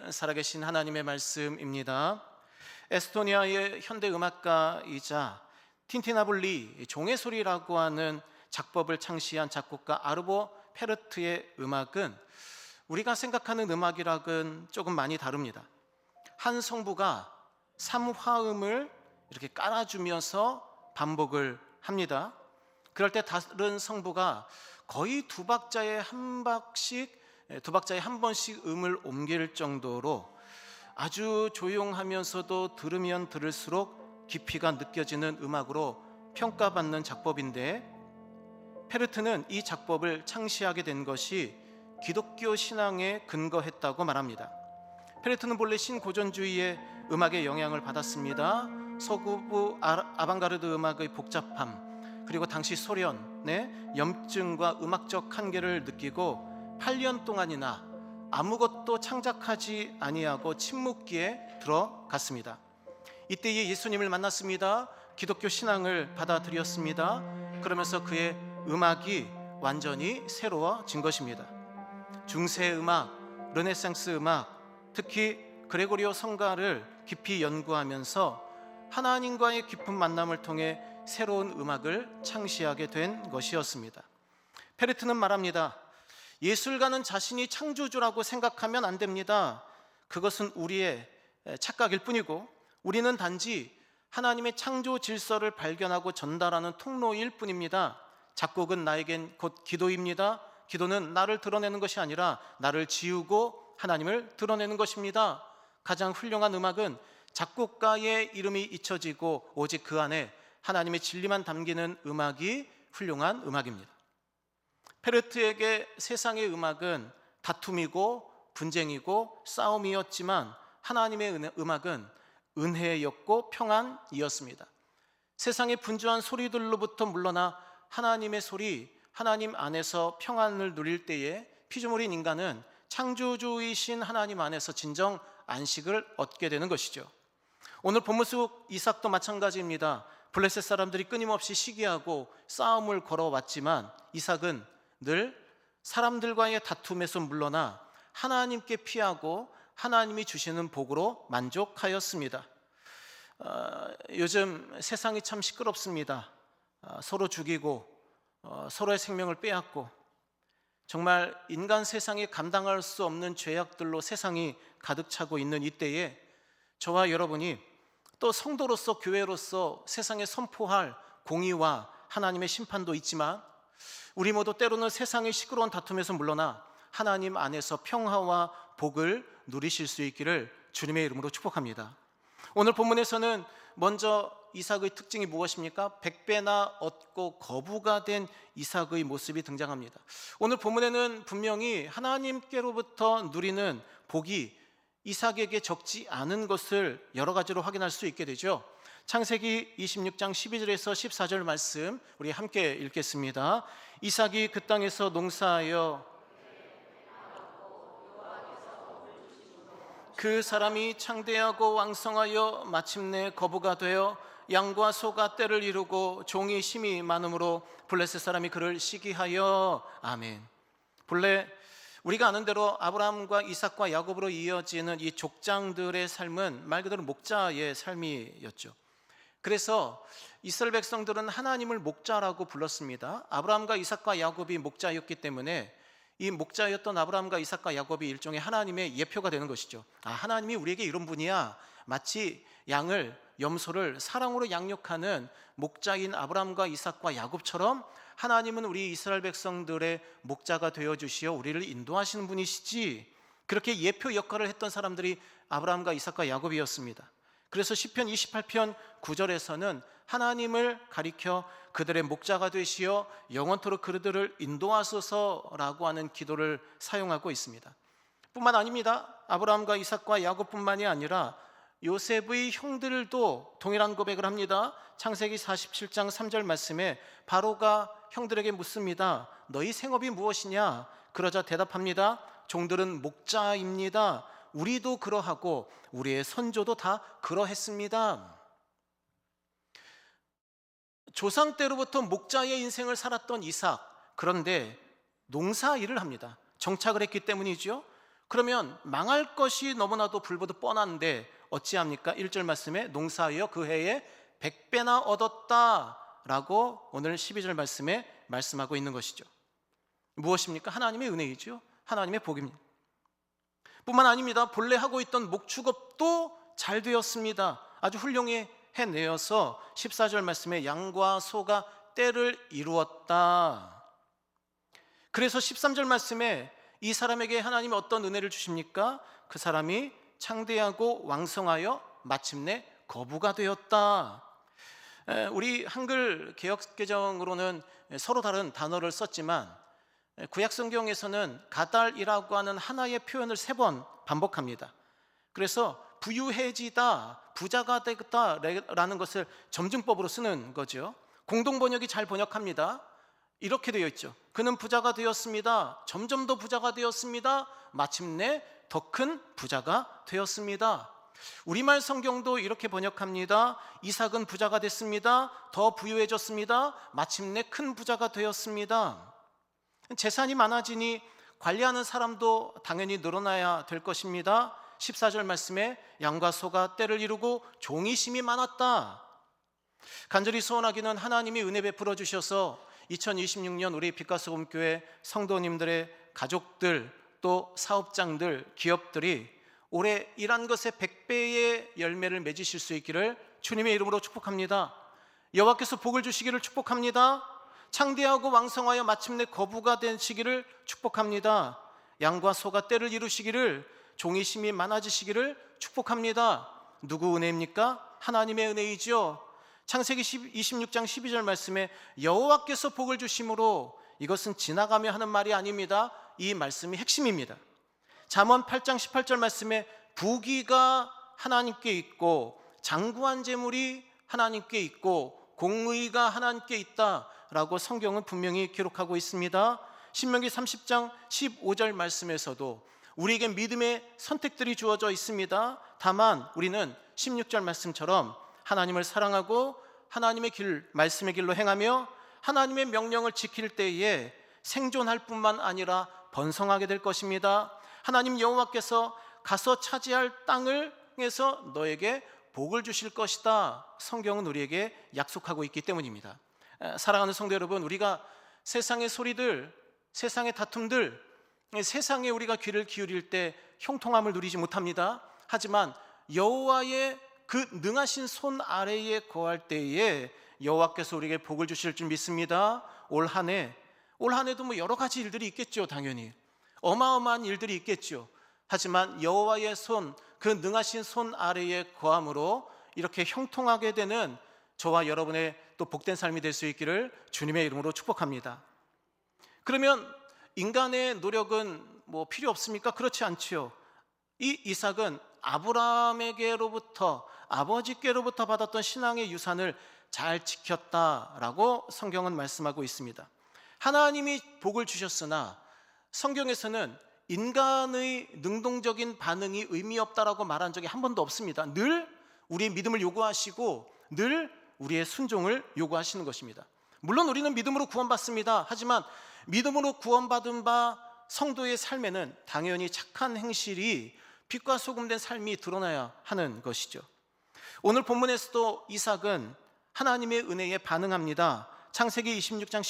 살아계신 하나님의 말씀입니다. 에스토니아의 현대 음악가이자 틴티나블리 종의 소리라고 하는 작법을 창시한 작곡가 아르보 페르트의 음악은 우리가 생각하는 음악이랑은 조금 많이 다릅니다. 한 성부가 3화음을 이렇게 깔아주면서 반복을 합니다. 그럴 때 다른 성부가 거의 두 박자에 한 번씩 음을 옮길 정도로 아주 조용하면서도 들으면 들을수록 깊이가 느껴지는 음악으로 평가받는 작법인데, 페르트는 이 작법을 창시하게 된 것이 기독교 신앙에 근거했다고 말합니다. 페르트는 본래 신고전주의의 음악의 영향을 받았습니다. 서구부 아방가르드 음악의 복잡함, 그리고 당시 소련의 염증과 음악적 한계를 느끼고 8년 동안이나 아무것도 창작하지 아니하고 침묵기에 들어갔습니다. 이때에 예수님을 만났습니다. 기독교 신앙을 받아들였습니다. 그러면서 그의 음악이 완전히 새로워진 것입니다. 중세 음악, 르네상스 음악, 특히 그레고리오 성가를 깊이 연구하면서 하나님과의 깊은 만남을 통해 새로운 음악을 창시하게 된 것이었습니다. 페르트는 말합니다. 예술가는 자신이 창조주라고 생각하면 안 됩니다. 그것은 우리의 착각일 뿐이고, 우리는 단지 하나님의 창조 질서를 발견하고 전달하는 통로일 뿐입니다. 작곡은 나에겐 곧 기도입니다. 기도는 나를 드러내는 것이 아니라 나를 지우고 하나님을 드러내는 것입니다. 가장 훌륭한 음악은 작곡가의 이름이 잊혀지고 오직 그 안에 하나님의 진리만 담기는 음악이 훌륭한 음악입니다. 페르트에게 세상의 음악은 다툼이고 분쟁이고 싸움이었지만, 하나님의 음악은 은혜였고 평안이었습니다. 세상의 분주한 소리들로부터 물러나 하나님의 소리, 하나님 안에서 평안을 누릴 때에 피조물인 인간은 창조주이신 하나님 안에서 진정 안식을 얻게 되는 것이죠. 오늘 본문 속 이삭도 마찬가지입니다. 블레셋 사람들이 끊임없이 시기하고 싸움을 걸어왔지만 이삭은 늘 사람들과의 다툼에서 물러나 하나님께 피하고 하나님이 주시는 복으로 만족하였습니다. 요즘 세상이 참 시끄럽습니다. 서로 죽이고 서로의 생명을 빼앗고, 정말 인간 세상이 감당할 수 없는 죄악들로 세상이 가득 차고 있는 이때에 저와 여러분이 또 성도로서, 교회로서 세상에 선포할 공의와 하나님의 심판도 있지만, 우리 모두 때로는 세상의 시끄러운 다툼에서 물러나 하나님 안에서 평화와 복을 누리실 수 있기를 주님의 이름으로 축복합니다. 오늘 본문에서는 먼저 이삭의 특징이 무엇입니까? 100배나 얻고 거부가 된 이삭의 모습이 등장합니다. 오늘 본문에는 분명히 하나님께로부터 누리는 복이 이삭에게 적지 않은 것을 여러 가지로 확인할 수 있게 되죠. 창세기 26장 12절에서 14절 말씀 우리 함께 읽겠습니다. 이삭이 그 땅에서 농사하여 그 사람이 창대하고 왕성하여 마침내 거부가 되어 양과 소가 떼를 이루고 종이 심이 많으므로 블레셋 사람이 그를 시기하여. 아멘. 본래 우리가 아는 대로 아브라함과 이삭과 야곱으로 이어지는 이 족장들의 삶은 말 그대로 목자의 삶이었죠. 그래서 이스라엘 백성들은 하나님을 목자라고 불렀습니다. 아브라함과 이삭과 야곱이 목자였기 때문에 이 목자였던 아브라함과 이삭과 야곱이 일종의 하나님의 예표가 되는 것이죠. 하나님이 우리에게 이런 분이야. 마치 양을, 염소를 사랑으로 양육하는 목자인 아브라함과 이삭과 야곱처럼 하나님은 우리 이스라엘 백성들의 목자가 되어주시어 우리를 인도하시는 분이시지, 그렇게 예표 역할을 했던 사람들이 아브라함과 이삭과 야곱이었습니다. 그래서 시편 28편 9절에서는 하나님을 가리켜 그들의 목자가 되시어 영원토록 그들을 인도하소서라고 하는 기도를 사용하고 있습니다. 뿐만 아닙니다. 아브라함과 이삭과 야곱뿐만이 아니라 요셉의 형들도 동일한 고백을 합니다. 창세기 47장 3절 말씀에 바로가 형들에게 묻습니다. 너희 생업이 무엇이냐? 그러자 대답합니다. 종들은 목자입니다. 우리도 그러하고 우리의 선조도 다 그러했습니다. 조상 때로부터 목자의 인생을 살았던 이삭, 그런데 농사 일을 합니다. 정착을 했기 때문이죠. 그러면 망할 것이 너무나도 불보듯 뻔한데 어찌합니까? 1절 말씀에 농사하여 그 해에 100배나 얻었다라고 오늘 12절 말씀에 말씀하고 있는 것이죠. 무엇입니까? 하나님의 은혜이죠. 하나님의 복입니다. 뿐만 아닙니다. 본래 하고 있던 목축업도 잘 되었습니다. 아주 훌륭히 해내어서 14절 말씀에 양과 소가 때를 이루었다. 그래서 13절 말씀에 이 사람에게 하나님이 어떤 은혜를 주십니까? 그 사람이 창대하고 왕성하여 마침내 거부가 되었다. 우리 한글 개역개정으로는 서로 다른 단어를 썼지만 구약 성경에서는 가달이라고 하는 하나의 표현을 3번 반복합니다. 그래서 부유해지다, 부자가 되겠다라는 것을 점증법으로 쓰는 거죠. 공동번역이 잘 번역합니다. 이렇게 되어 있죠. 그는 부자가 되었습니다. 점점 더 부자가 되었습니다. 마침내 더 큰 부자가 되었습니다. 우리말 성경도 이렇게 번역합니다. 이삭은 부자가 됐습니다. 더 부유해졌습니다. 마침내 큰 부자가 되었습니다. 재산이 많아지니 관리하는 사람도 당연히 늘어나야 될 것입니다. 14절 말씀에 양과 소가 때를 이루고 종이 심이 많았다. 간절히 소원하기는 하나님이 은혜 베풀어 주셔서 2026년 우리 빛과소금교회 성도님들의 가족들, 또 사업장들, 기업들이 올해 일한 것의 100배의 열매를 맺으실 수 있기를 주님의 이름으로 축복합니다. 여호와께서 복을 주시기를 축복합니다. 창대하고 왕성하여 마침내 거부가 되시기를 축복합니다. 양과 소가 때를 이루시기를, 종이 심이 많아지시기를 축복합니다. 누구 은혜입니까? 하나님의 은혜이죠. 창세기 26장 12절 말씀에 여호와께서 복을 주심으로, 이것은 지나가며 하는 말이 아닙니다. 이 말씀이 핵심입니다. 잠언 8장 18절 말씀에 부귀가 하나님께 있고 장구한 재물이 하나님께 있고 공의가 하나님께 있다라고 성경은 분명히 기록하고 있습니다. 신명기 30장 15절 말씀에서도 우리에게 믿음의 선택들이 주어져 있습니다. 다만 우리는 16절 말씀처럼 하나님을 사랑하고 하나님의 길, 말씀의 길로 행하며 하나님의 명령을 지킬 때에 생존할 뿐만 아니라 번성하게 될 것입니다. 하나님 여호와께서 가서 차지할 땅을 통해서 너에게 복을 주실 것이다. 성경은 우리에게 약속하고 있기 때문입니다. 사랑하는 성도 여러분, 우리가 세상의 소리들, 세상의 다툼들, 세상에 우리가 귀를 기울일 때 형통함을 누리지 못합니다. 하지만 여호와의 그 능하신 손 아래에 거할 때에 여호와께서 우리에게 복을 주실 줄 믿습니다. 올 한 해도 뭐 여러 가지 일들이 있겠죠. 당연히 어마어마한 일들이 있겠죠. 하지만 여호와의 손, 그 능하신 손 아래에 거함으로 이렇게 형통하게 되는 저와 여러분의 또 복된 삶이 될 수 있기를 주님의 이름으로 축복합니다. 그러면 인간의 노력은 뭐 필요 없습니까? 그렇지 않지요. 이 이삭은 아브라함에게로부터, 아버지께로부터 받았던 신앙의 유산을 잘 지켰다라고 성경은 말씀하고 있습니다. 하나님이 복을 주셨으나 성경에서는 인간의 능동적인 반응이 의미 없다라고 말한 적이 한 번도 없습니다. 늘 우리의 믿음을 요구하시고 늘 우리의 순종을 요구하시는 것입니다. 물론 우리는 믿음으로 구원받습니다. 하지만 믿음으로 구원받은 바 성도의 삶에는 당연히 착한 행실이 빛과 소금된 삶이 드러나야 하는 것이죠. 오늘 본문에서도 이삭은 하나님의 은혜에 반응합니다. 창세기 26장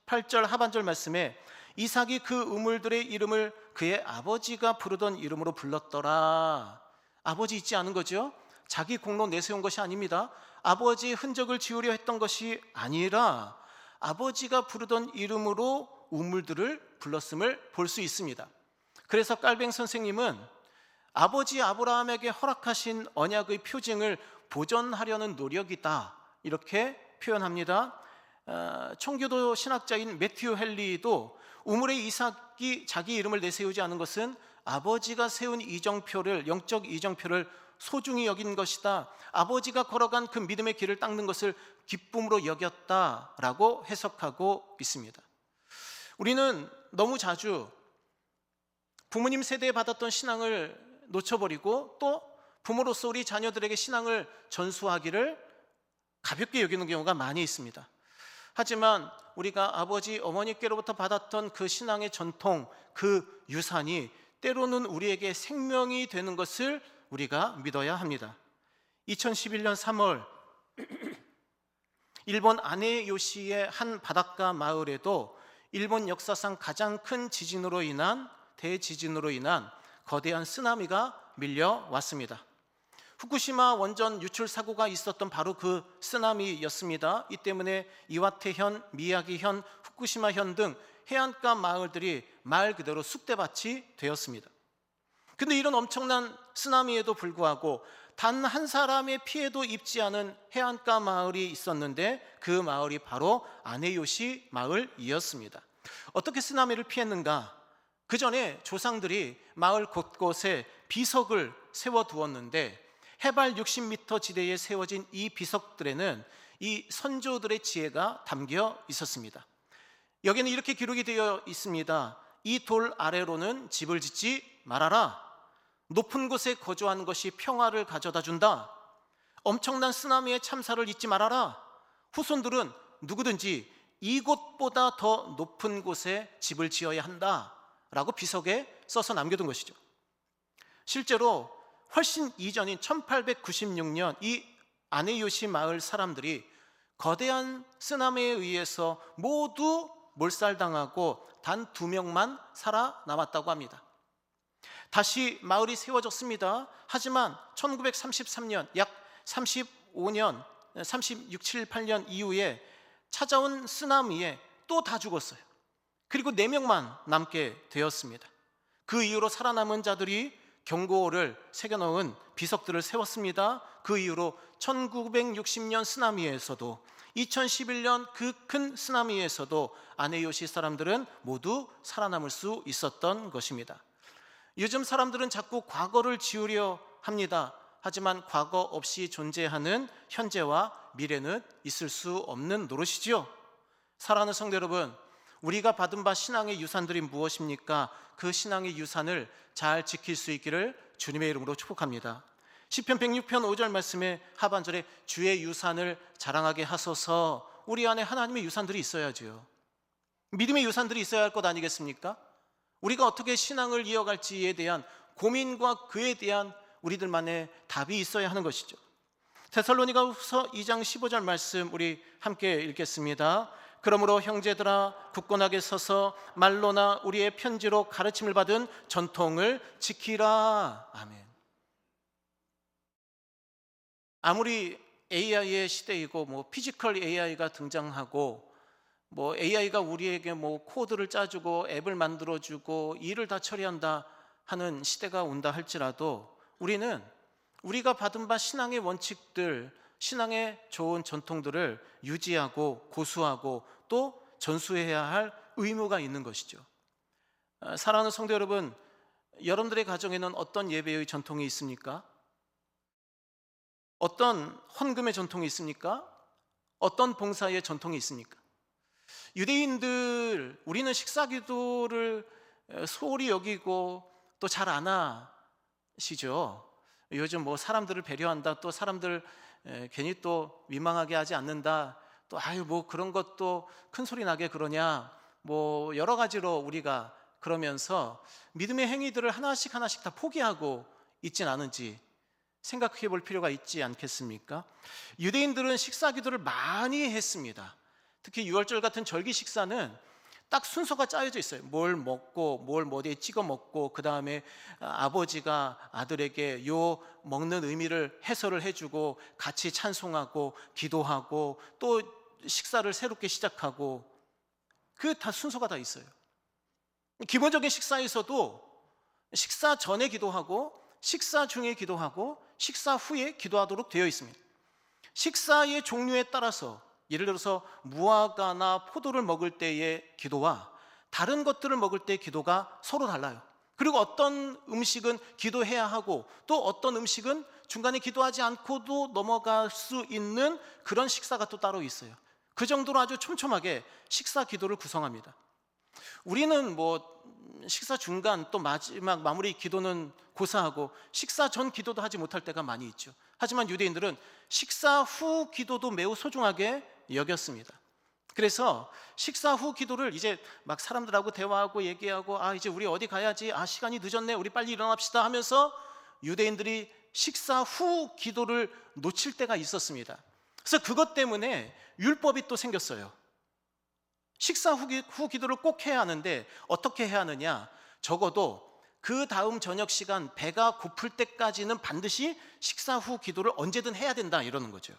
18절 하반절 말씀에 이삭이 그 우물들의 이름을 그의 아버지가 부르던 이름으로 불렀더라. 아버지 잊지 않은 거죠. 자기 공로 내세운 것이 아닙니다. 아버지의 흔적을 지우려 했던 것이 아니라 아버지가 부르던 이름으로 우물들을 불렀음을 볼 수 있습니다. 그래서 깔뱅 선생님은 아버지 아브라함에게 허락하신 언약의 표징을 보존하려는 노력이다, 이렇게 표현합니다. 청교도 신학자인 매튜 헨리도 우물에 이삭이 자기 이름을 내세우지 않은 것은 아버지가 세운 이정표를, 영적 이정표를 소중히 여긴 것이다. 아버지가 걸어간 그 믿음의 길을 닦는 것을 기쁨으로 여겼다라고 해석하고 있습니다. 우리는 너무 자주 부모님 세대에 받았던 신앙을 놓쳐버리고 또 부모로서 우리 자녀들에게 신앙을 전수하기를 가볍게 여기는 경우가 많이 있습니다. 하지만 우리가 아버지, 어머니께로부터 받았던 그 신앙의 전통, 그 유산이 때로는 우리에게 생명이 되는 것을 우리가 믿어야 합니다. 2011년 3월 일본 아네요시의 한 바닷가 마을에도 일본 역사상 가장 큰 대지진으로 인한 거대한 쓰나미가 밀려왔습니다. 후쿠시마 원전 유출 사고가 있었던 바로 그 쓰나미였습니다. 이 때문에 이와테현, 미야기현, 후쿠시마현 등 해안가 마을들이 말 그대로 쑥대밭이 되었습니다. 근데 이런 엄청난 쓰나미에도 불구하고 단 한 사람의 피해도 입지 않은 해안가 마을이 있었는데 그 마을이 바로 아네요시 마을이었습니다. 어떻게 쓰나미를 피했는가? 그 전에 조상들이 마을 곳곳에 비석을 세워두었는데 해발 60m 지대에 세워진 이 비석들에는 이 선조들의 지혜가 담겨 있었습니다. 여기는 이렇게 기록이 되어 있습니다. 이 돌 아래로는 집을 짓지 말아라. 높은 곳에 거주하는 것이 평화를 가져다 준다. 엄청난 쓰나미의 참사를 잊지 말아라. 후손들은 누구든지 이곳보다 더 높은 곳에 집을 지어야 한다 라고 비석에 써서 남겨둔 것이죠. 실제로 훨씬 이전인 1896년 이 아네요시 마을 사람들이 거대한 쓰나미에 의해서 모두 몰살당하고 단 2명만 살아남았다고 합니다. 다시 마을이 세워졌습니다. 하지만 1933년 약 35년, 36, 7, 8년 이후에 찾아온 쓰나미에 또 다 죽었어요. 그리고 4명만 남게 되었습니다. 그 이후로 살아남은 자들이 경고를 새겨놓은 비석들을 세웠습니다. 그 이후로 1960년 쓰나미에서도 2011년 그 큰 쓰나미에서도 아네요시 사람들은 모두 살아남을 수 있었던 것입니다. 요즘 사람들은 자꾸 과거를 지우려 합니다. 하지만 과거 없이 존재하는 현재와 미래는 있을 수 없는 노릇이지요. 사랑하는 성도 여러분, 우리가 받은 바 신앙의 유산들이 무엇입니까? 그 신앙의 유산을 잘 지킬 수 있기를 주님의 이름으로 축복합니다. 시편 106편 5절 말씀에 하반절에 주의 유산을 자랑하게 하소서. 우리 안에 하나님의 유산들이 있어야죠. 믿음의 유산들이 있어야 할 것 아니겠습니까? 우리가 어떻게 신앙을 이어갈지에 대한 고민과 그에 대한 우리들만의 답이 있어야 하는 것이죠. 데살로니가후서 2장 15절 말씀 우리 함께 읽겠습니다. 그러므로 형제들아 굳건하게 서서 말로나 우리의 편지로 가르침을 받은 전통을 지키라. 아멘. 아무리 AI의 시대이고 피지컬 AI가 등장하고 AI가 우리에게 코드를 짜주고 앱을 만들어주고 일을 다 처리한다 하는 시대가 온다 할지라도 우리는 우리가 받은 바 신앙의 원칙들, 신앙의 좋은 전통들을 유지하고 고수하고 또 전수해야 할 의무가 있는 것이죠. 사랑하는 성도 여러분, 여러분들의 가정에는 어떤 예배의 전통이 있습니까? 어떤 헌금의 전통이 있습니까? 어떤 봉사의 전통이 있습니까? 유대인들, 우리는 식사기도를 소홀히 여기고 또 잘 안 하시죠. 요즘 사람들을 배려한다, 또 사람들 괜히 또 민망하게 하지 않는다, 또 그런 것도 큰 소리 나게 그러냐, 여러 가지로 우리가 그러면서 믿음의 행위들을 하나씩 다 포기하고 있진 않은지 생각해 볼 필요가 있지 않겠습니까? 유대인들은 식사기도를 많이 했습니다. 특히 유월절 같은 절기 식사는 딱 순서가 짜여져 있어요. 뭘 먹고 뭘 어디에 찍어 먹고 그 다음에 아버지가 아들에게 요 먹는 의미를 해설을 해주고 같이 찬송하고 기도하고 또 식사를 새롭게 시작하고 그 다 순서가 다 있어요. 기본적인 식사에서도 식사 전에 기도하고 식사 중에 기도하고 식사 후에 기도하도록 되어 있습니다. 식사의 종류에 따라서 예를 들어서 무화과나 포도를 먹을 때의 기도와 다른 것들을 먹을 때의 기도가 서로 달라요. 그리고 어떤 음식은 기도해야 하고 또 어떤 음식은 중간에 기도하지 않고도 넘어갈 수 있는 그런 식사가 또 따로 있어요. 그 정도로 아주 촘촘하게 식사 기도를 구성합니다. 우리는 식사 중간 또 마지막 마무리 기도는 고사하고 식사 전 기도도 하지 못할 때가 많이 있죠. 하지만 유대인들은 식사 후 기도도 매우 소중하게 여겼습니다. 그래서 식사 후 기도를 이제 막 사람들하고 대화하고 얘기하고 이제 우리 어디 가야지, 시간이 늦었네, 우리 빨리 일어납시다 하면서 유대인들이 식사 후 기도를 놓칠 때가 있었습니다. 그래서 그것 때문에 율법이 또 생겼어요. 식사 후 기도를 꼭 해야 하는데 어떻게 해야 하느냐, 적어도 그 다음 저녁 시간 배가 고플 때까지는 반드시 식사 후 기도를 언제든 해야 된다, 이러는 거죠.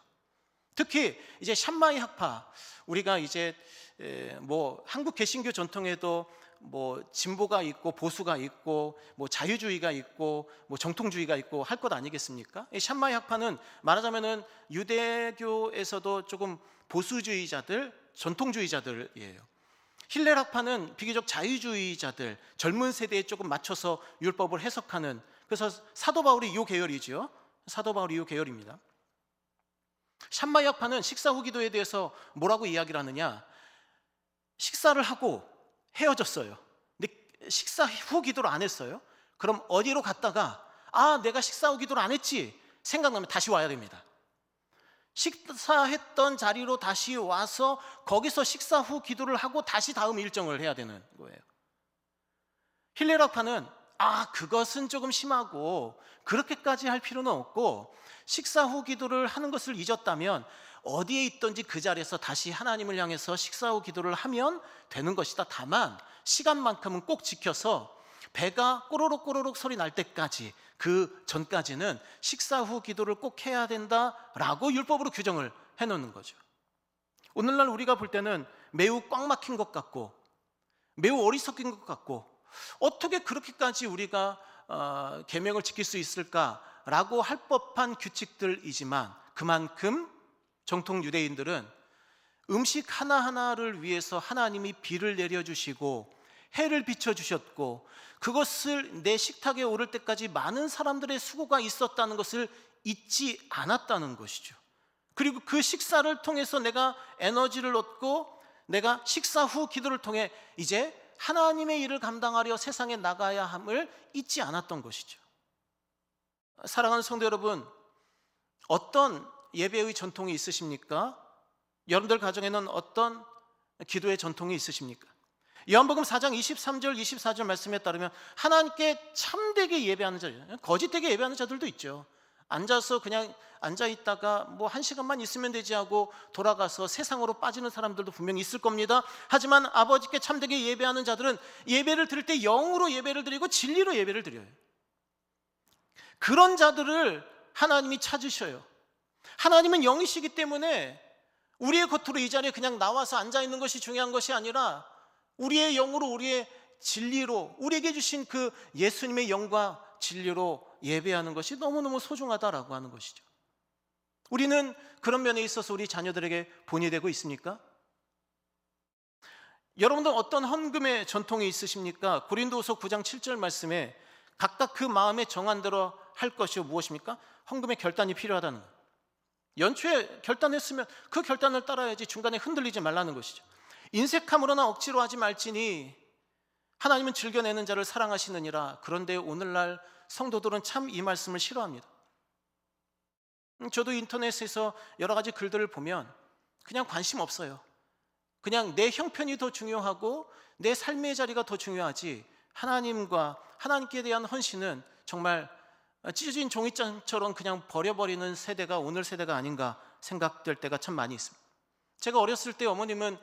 특히 이제 샴마이 학파, 우리가 이제 뭐 한국 개신교 전통에도 뭐 진보가 있고 보수가 있고 뭐 자유주의가 있고 뭐 정통주의가 있고 할 것 아니겠습니까? 이 샴마이 학파는 말하자면은 유대교에서도 조금 보수주의자들, 전통주의자들이에요. 힐렐 학파는 비교적 자유주의자들, 젊은 세대에 조금 맞춰서 율법을 해석하는, 그래서 사도 바울이 이 계열이죠. 사도 바울이 이 계열입니다. 샴마이 학파는 식사 후 기도에 대해서 뭐라고 이야기를 하느냐, 식사를 하고 헤어졌어요. 근데 식사 후 기도를 안 했어요. 그럼 어디로 갔다가 내가 식사 후 기도를 안 했지 생각나면 다시 와야 됩니다. 식사했던 자리로 다시 와서 거기서 식사 후 기도를 하고 다시 다음 일정을 해야 되는 거예요. 힐렐 학파는 그것은 조금 심하고 그렇게까지 할 필요는 없고, 식사 후 기도를 하는 것을 잊었다면 어디에 있든지 그 자리에서 다시 하나님을 향해서 식사 후 기도를 하면 되는 것이다. 다만 시간만큼은 꼭 지켜서 배가 꼬르륵 꼬르륵 소리 날 때까지, 그 전까지는 식사 후 기도를 꼭 해야 된다라고 율법으로 규정을 해놓는 거죠. 오늘날 우리가 볼 때는 매우 꽉 막힌 것 같고 매우 어리석인 것 같고, 어떻게 그렇게까지 우리가 계명을 지킬 수 있을까라고 할 법한 규칙들이지만, 그만큼 정통 유대인들은 음식 하나하나를 위해서 하나님이 비를 내려주시고 해를 비춰주셨고, 그것을 내 식탁에 오를 때까지 많은 사람들의 수고가 있었다는 것을 잊지 않았다는 것이죠. 그리고 그 식사를 통해서 내가 에너지를 얻고, 내가 식사 후 기도를 통해 이제 하나님의 일을 감당하려 세상에 나가야 함을 잊지 않았던 것이죠. 사랑하는 성도 여러분, 어떤 예배의 전통이 있으십니까? 여러분들 가정에는 어떤 기도의 전통이 있으십니까? 요한복음 4장 23절 24절 말씀에 따르면 하나님께 참되게 예배하는 자들, 거짓되게 예배하는 자들도 있죠. 앉아서 그냥 앉아있다가 뭐 1시간만 있으면 되지 하고 돌아가서 세상으로 빠지는 사람들도 분명히 있을 겁니다. 하지만 아버지께 참되게 예배하는 자들은 예배를 드릴 때 영으로 예배를 드리고 진리로 예배를 드려요. 그런 자들을 하나님이 찾으셔요. 하나님은 영이시기 때문에 우리의 겉으로 이 자리에 그냥 나와서 앉아있는 것이 중요한 것이 아니라 우리의 영으로, 우리의 진리로, 우리에게 주신 그 예수님의 영과 진리로 예배하는 것이 너무너무 소중하다라고 하는 것이죠. 우리는 그런 면에 있어서 우리 자녀들에게 본이 되고 있습니까? 여러분들 어떤 헌금의 전통이 있으십니까? 고린도후서 9장 7절 말씀에 각각 그 마음에 정한 대로 할 것이 무엇입니까? 헌금의 결단이 필요하다는 거예요. 연초에 결단했으면 그 결단을 따라야지, 중간에 흔들리지 말라는 것이죠. 인색함으로나 억지로 하지 말지니 하나님은 즐겨내는 자를 사랑하시느니라. 그런데 오늘날 성도들은 참 이 말씀을 싫어합니다. 저도 인터넷에서 여러 가지 글들을 보면 그냥 관심 없어요. 그냥 내 형편이 더 중요하고 내 삶의 자리가 더 중요하지, 하나님과 하나님께 대한 헌신은 정말 찢어진 종이장처럼 그냥 버려버리는 세대가 오늘 세대가 아닌가 생각될 때가 참 많이 있습니다. 제가 어렸을 때 어머님은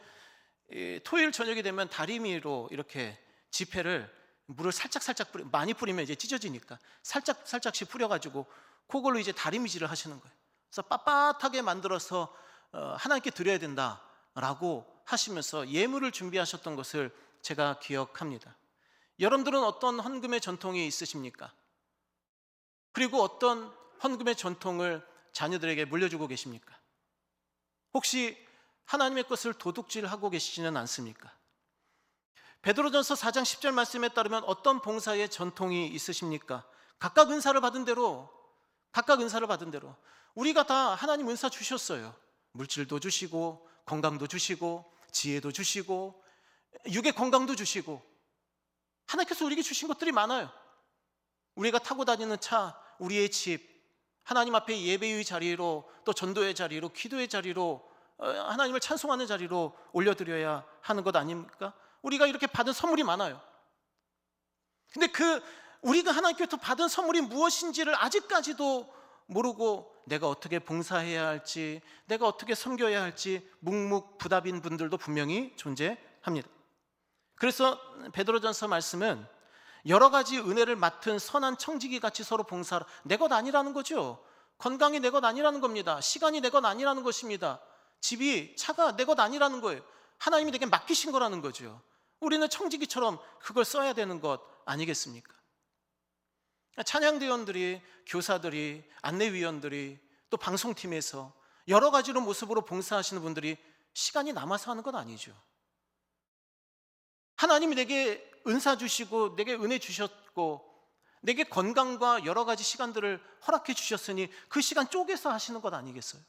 토요일 저녁이 되면 다리미로 이렇게 지폐를 물을 살짝 많이 뿌리면 이제 찢어지니까 살짝씩 뿌려가지고 그걸로 이제 다리미질을 하시는 거예요. 그래서 빳빳하게 만들어서 하나님께 드려야 된다라고 하시면서 예물을 준비하셨던 것을 제가 기억합니다. 여러분들은 어떤 헌금의 전통이 있으십니까? 그리고 어떤 헌금의 전통을 자녀들에게 물려주고 계십니까? 혹시 하나님의 것을 도둑질하고 계시지는 않습니까? 베드로전서 4장 10절 말씀에 따르면 어떤 봉사의 전통이 있으십니까? 각각 은사를 받은 대로 우리가 다 하나님 은사 주셨어요. 물질도 주시고 건강도 주시고 지혜도 주시고 육의 건강도 주시고 하나님께서 우리에게 주신 것들이 많아요. 우리가 타고 다니는 차, 우리의 집, 하나님 앞에 예배의 자리로, 또 전도의 자리로, 기도의 자리로 하나님을 찬송하는 자리로 올려드려야 하는 것 아닙니까? 우리가 이렇게 받은 선물이 많아요. 근데 우리가 하나님께로부터 받은 선물이 무엇인지를 아직까지도 모르고 내가 어떻게 봉사해야 할지, 내가 어떻게 섬겨야 할지 묵묵부답인 분들도 분명히 존재합니다. 그래서 베드로전서 말씀은 여러 가지 은혜를 맡은 선한 청지기 같이 서로 봉사하라. 내 것 아니라는 거죠. 건강이 내 것 아니라는 겁니다. 시간이 내 것 아니라는 것입니다. 집이, 차가 내 것 아니라는 거예요. 하나님이 내게 맡기신 거라는 거죠. 우리는 청지기처럼 그걸 써야 되는 것 아니겠습니까? 찬양대원들이, 교사들이, 안내위원들이, 또 방송팀에서 여러 가지로 모습으로 봉사하시는 분들이 시간이 남아서 하는 건 아니죠. 하나님이 내게 은사 주시고 내게 은혜 주셨고 내게 건강과 여러 가지 시간들을 허락해 주셨으니 그 시간 쪼개서 하시는 것 아니겠어요?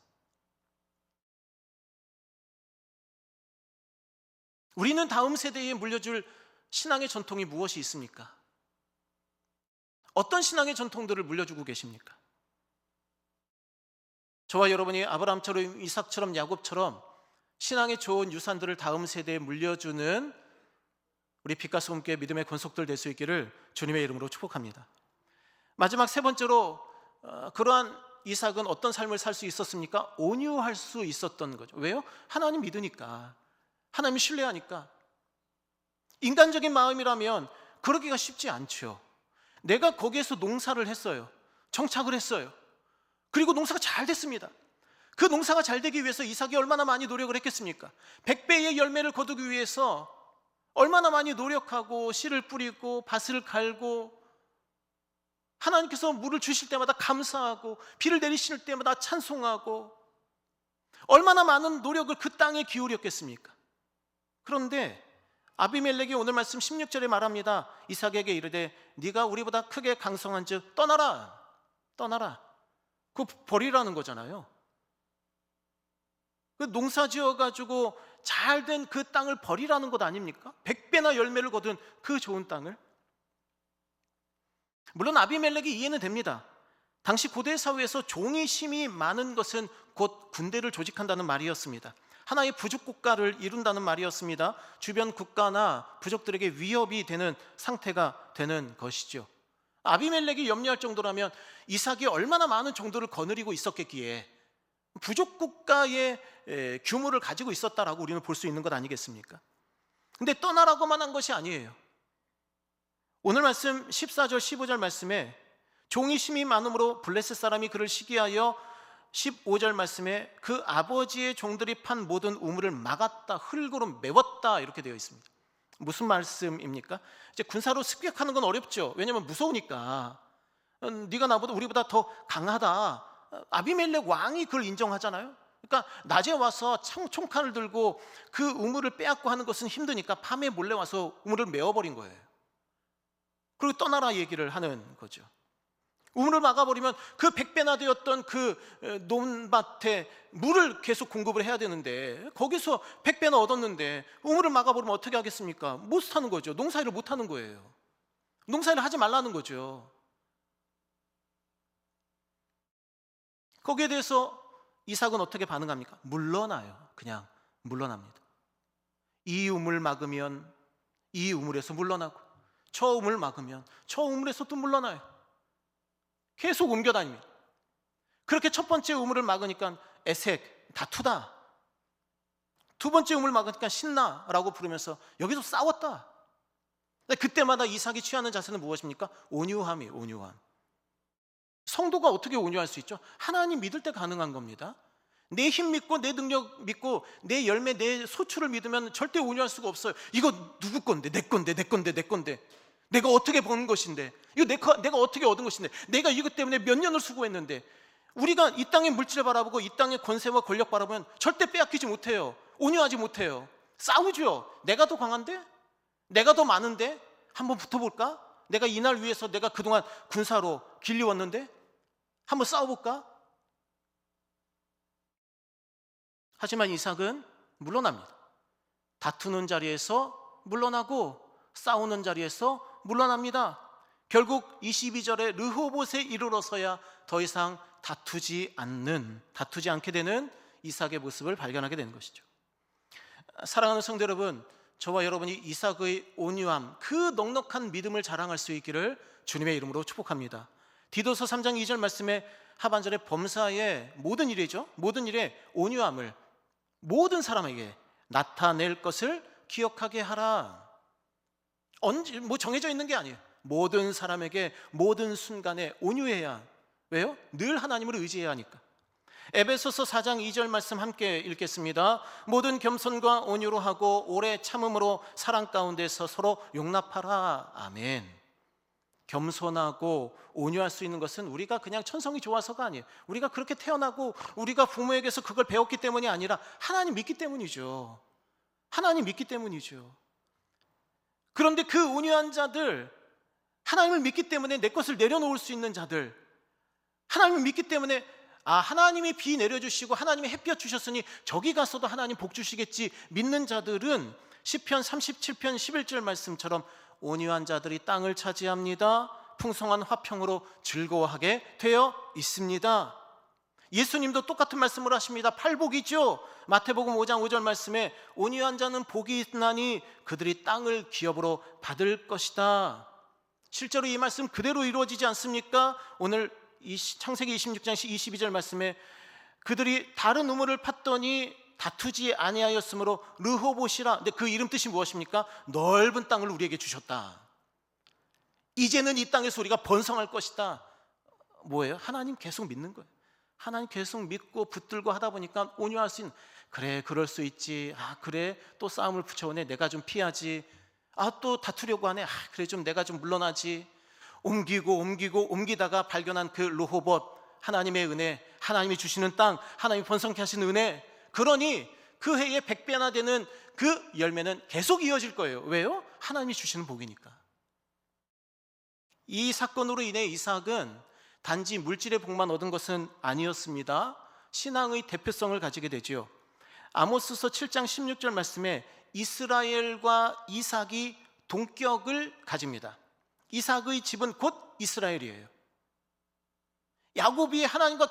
우리는 다음 세대에 물려줄 신앙의 전통이 무엇이 있습니까? 어떤 신앙의 전통들을 물려주고 계십니까? 저와 여러분이 아브라함처럼, 이삭처럼, 야곱처럼 신앙의 좋은 유산들을 다음 세대에 물려주는 우리 빛과 소금교회 믿음의 권속들 될 수 있기를 주님의 이름으로 축복합니다. 마지막 세 번째로 그러한 이삭은 어떤 삶을 살 수 있었습니까? 온유할 수 있었던 거죠. 왜요? 하나님 믿으니까, 하나님 신뢰하니까. 인간적인 마음이라면 그러기가 쉽지 않죠. 내가 거기에서 농사를 했어요. 정착을 했어요. 그리고 농사가 잘 됐습니다. 그 농사가 잘 되기 위해서 이삭이 얼마나 많이 노력을 했겠습니까? 100배의 열매를 거두기 위해서 얼마나 많이 노력하고 씨를 뿌리고 밭을 갈고 하나님께서 물을 주실 때마다 감사하고 비를 내리실 때마다 찬송하고 얼마나 많은 노력을 그 땅에 기울였겠습니까? 그런데 아비멜렉이 오늘 말씀 16절에 말합니다. 이삭에게 이르되 네가 우리보다 크게 강성한즉 떠나라. 떠나라. 그거 버리라는 거잖아요. 그 농사 지어가지고 잘된 그 땅을 버리라는 것 아닙니까? 100배나 열매를 거둔 그 좋은 땅을. 물론 아비멜렉이 이해는 됩니다. 당시 고대 사회에서 종이 힘이 많은 것은 곧 군대를 조직한다는 말이었습니다. 하나의 부족 국가를 이룬다는 말이었습니다. 주변 국가나 부족들에게 위협이 되는 상태가 되는 것이죠. 아비멜렉이 염려할 정도라면 이삭이 얼마나 많은 정도를 거느리고 있었겠기에 부족 국가의 규모를 가지고 있었다라고 우리는 볼 수 있는 것 아니겠습니까? 근데 떠나라고만 한 것이 아니에요. 오늘 말씀 14절 15절 말씀에 종이 힘이 많음으로 블레셋 사람이 그를 시기하여 15절 말씀에 그 아버지의 종들이 판 모든 우물을 막았다, 흙으로 메웠다 이렇게 되어 있습니다. 무슨 말씀입니까? 이제 군사로 습격하는 건 어렵죠. 왜냐하면 무서우니까. 네가 나보다 우리보다 더 강하다. 아비멜렉 왕이 그걸 인정하잖아요. 그러니까 낮에 와서 총칼을 들고 그 우물을 빼앗고 하는 것은 힘드니까 밤에 몰래 와서 우물을 메워버린 거예요. 그리고 떠나라 얘기를 하는 거죠. 우물을 막아버리면 그 100배나 되었던 그 논밭에 물을 계속 공급을 해야 되는데 거기서 100배나 얻었는데 우물을 막아버리면 어떻게 하겠습니까? 못 하는 거죠. 농사일을 못 하는 거예요. 농사일을 하지 말라는 거죠. 거기에 대해서 이삭은 어떻게 반응합니까? 물러나요. 그냥 물러납니다. 이 우물 막으면 이 우물에서 물러나고 저 우물 막으면 저 우물에서 또 물러나요. 계속 옮겨다닙니다. 그렇게 첫 번째 우물을 막으니까 에색, 다투다. 두 번째 우물을 막으니까 신나라고 부르면서 여기서 싸웠다. 그때마다 이삭이 취하는 자세는 무엇입니까? 온유함이에요. 온유함. 성도가 어떻게 온유할 수 있죠? 하나님 믿을 때 가능한 겁니다. 내 힘 믿고 내 능력 믿고 내 열매 내 소출을 믿으면 절대 온유할 수가 없어요. 이거 누구 건데? 내 건데 내 건데 내 건데 내가 어떻게 번 것인데 이거 내가 어떻게 얻은 것인데 내가 이것 때문에 몇 년을 수고했는데 우리가 이 땅의 물질을 바라보고 이 땅의 권세와 권력 바라보면 절대 빼앗기지 못해요. 온유하지 못해요. 싸우죠. 내가 더 강한데? 내가 더 많은데? 한번 붙어볼까? 내가 이날 위해서 내가 그동안 군사로 길리웠는데 한번 싸워볼까? 하지만 이삭은 물러납니다. 다투는 자리에서 물러나고 싸우는 자리에서 물러납니다. 결국 22절에 르호봇에 이르러서야 더 이상 다투지 않게 되는 이삭의 모습을 발견하게 되는 것이죠. 사랑하는 성도 여러분, 저와 여러분이 이삭의 온유함, 그 넉넉한 믿음을 자랑할 수 있기를 주님의 이름으로 축복합니다. 디도서 3장 2절 말씀에 하반절에 범사의 모든 일이죠, 모든 일에 온유함을 모든 사람에게 나타낼 것을 기억하게 하라. 언제 정해져 있는 게 아니에요. 모든 사람에게 모든 순간에 온유해야. 왜요? 늘 하나님을 의지해야 하니까. 에베소서 4장 2절 말씀 함께 읽겠습니다. 모든 겸손과 온유로 하고 오래 참음으로 사랑 가운데서 서로 용납하라. 아멘. 겸손하고 온유할 수 있는 것은 우리가 그냥 천성이 좋아서가 아니에요. 우리가 그렇게 태어나고 우리가 부모에게서 그걸 배웠기 때문이 아니라 하나님 믿기 때문이죠. 하나님 믿기 때문이죠. 그런데 그 온유한 자들, 하나님을 믿기 때문에 내 것을 내려놓을 수 있는 자들, 하나님을 믿기 때문에 하나님이 비 내려주시고 하나님이 햇볕 주셨으니 저기 가서도 하나님 복 주시겠지 믿는 자들은 시편 37편 11절 말씀처럼 온유한 자들이 땅을 차지합니다. 풍성한 화평으로 즐거워하게 되어 있습니다. 예수님도 똑같은 말씀을 하십니다. 팔복이죠. 마태복음 5장 5절 말씀에 온유한 자는 복이 있나니 그들이 땅을 기업으로 받을 것이다. 실제로 이 말씀 그대로 이루어지지 않습니까? 오늘 창세기 26장 22절 말씀에 그들이 다른 우물을 팠더니 다투지 아니하였으므로 르호봇이라. 근데 그 이름 뜻이 무엇입니까? 넓은 땅을 우리에게 주셨다. 이제는 이 땅에서 우리가 번성할 것이다. 뭐예요? 하나님 계속 믿는 거예요. 하나님 계속 믿고 붙들고 하다 보니까 온유할 수 있는, 그래 그럴 수 있지. 그래 또 싸움을 붙여오네. 내가 좀 피하지. 또 다투려고 하네. 그래 좀 내가 좀 물러나지. 옮기다가 발견한 그 르호봇, 하나님의 은혜, 하나님이 주시는 땅, 하나님이 번성케 하시는 은혜. 그러니 그 해에 100배나 되는 그 열매는 계속 이어질 거예요. 왜요? 하나님이 주시는 복이니까. 이 사건으로 인해 이삭은 단지 물질의 복만 얻은 것은 아니었습니다. 신앙의 대표성을 가지게 되죠. 아모스서 7장 16절 말씀에 이스라엘과 이삭이 동격을 가집니다. 이삭의 집은 곧 이스라엘이에요. 야곱이 하나님과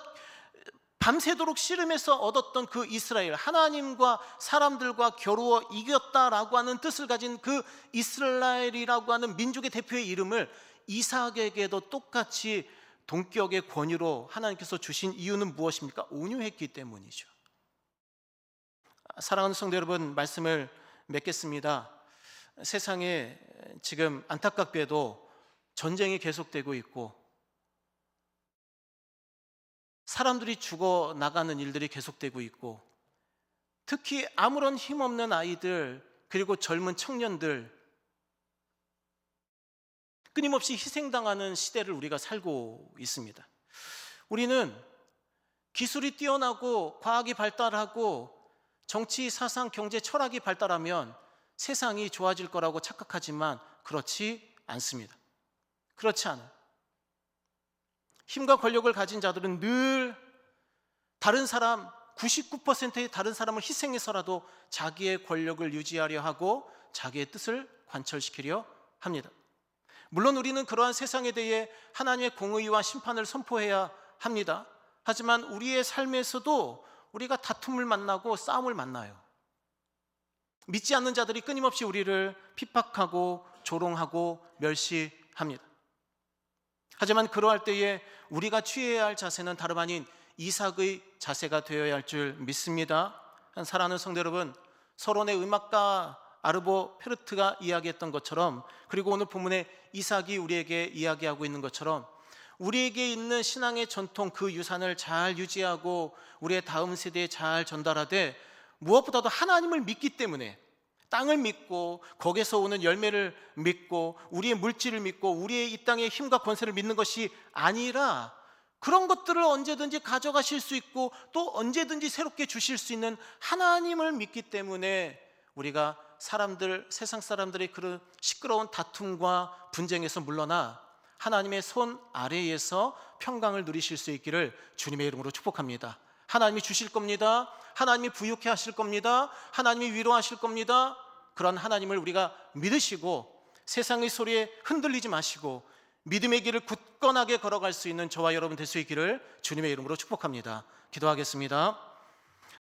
밤새도록 씨름해서 얻었던 그 이스라엘, 하나님과 사람들과 겨루어 이겼다라고 하는 뜻을 가진 그 이스라엘이라고 하는 민족의 대표의 이름을 이삭에게도 똑같이 동격의 권위로 하나님께서 주신 이유는 무엇입니까? 온유했기 때문이죠. 사랑하는 성도 여러분, 말씀을 맺겠습니다. 세상에 지금 안타깝게도 전쟁이 계속되고 있고 사람들이 죽어나가는 일들이 계속되고 있고 특히 아무런 힘없는 아이들 그리고 젊은 청년들 끊임없이 희생당하는 시대를 우리가 살고 있습니다. 우리는 기술이 뛰어나고 과학이 발달하고 정치, 사상, 경제, 철학이 발달하면 세상이 좋아질 거라고 착각하지만 그렇지 않습니다. 그렇지 않아요. 힘과 권력을 가진 자들은 늘 다른 사람, 99%의 다른 사람을 희생해서라도 자기의 권력을 유지하려 하고 자기의 뜻을 관철시키려 합니다. 물론 우리는 그러한 세상에 대해 하나님의 공의와 심판을 선포해야 합니다. 하지만 우리의 삶에서도 우리가 다툼을 만나고 싸움을 만나요. 믿지 않는 자들이 끊임없이 우리를 핍박하고 조롱하고 멸시합니다. 하지만 그러할 때에 우리가 취해야 할 자세는 다름 아닌 이삭의 자세가 되어야 할 줄 믿습니다. 사랑하는 성도 여러분, 서론의 음악가 아르보 페르트가 이야기했던 것처럼, 그리고 오늘 본문에 이삭이 우리에게 이야기하고 있는 것처럼 우리에게 있는 신앙의 전통, 그 유산을 잘 유지하고 우리의 다음 세대에 잘 전달하되, 무엇보다도 하나님을 믿기 때문에 땅을 믿고 거기서 오는 열매를 믿고 우리의 물질을 믿고 우리의 이 땅의 힘과 권세를 믿는 것이 아니라 그런 것들을 언제든지 가져가실 수 있고 또 언제든지 새롭게 주실 수 있는 하나님을 믿기 때문에 우리가 세상 사람들의 그런 시끄러운 다툼과 분쟁에서 물러나 하나님의 손 아래에서 평강을 누리실 수 있기를 주님의 이름으로 축복합니다. 하나님이 주실 겁니다. 하나님이 부유케 하실 겁니다. 하나님이 위로하실 겁니다. 그런 하나님을 우리가 믿으시고 세상의 소리에 흔들리지 마시고 믿음의 길을 굳건하게 걸어갈 수 있는 저와 여러분 될 수 있기를 주님의 이름으로 축복합니다. 기도하겠습니다.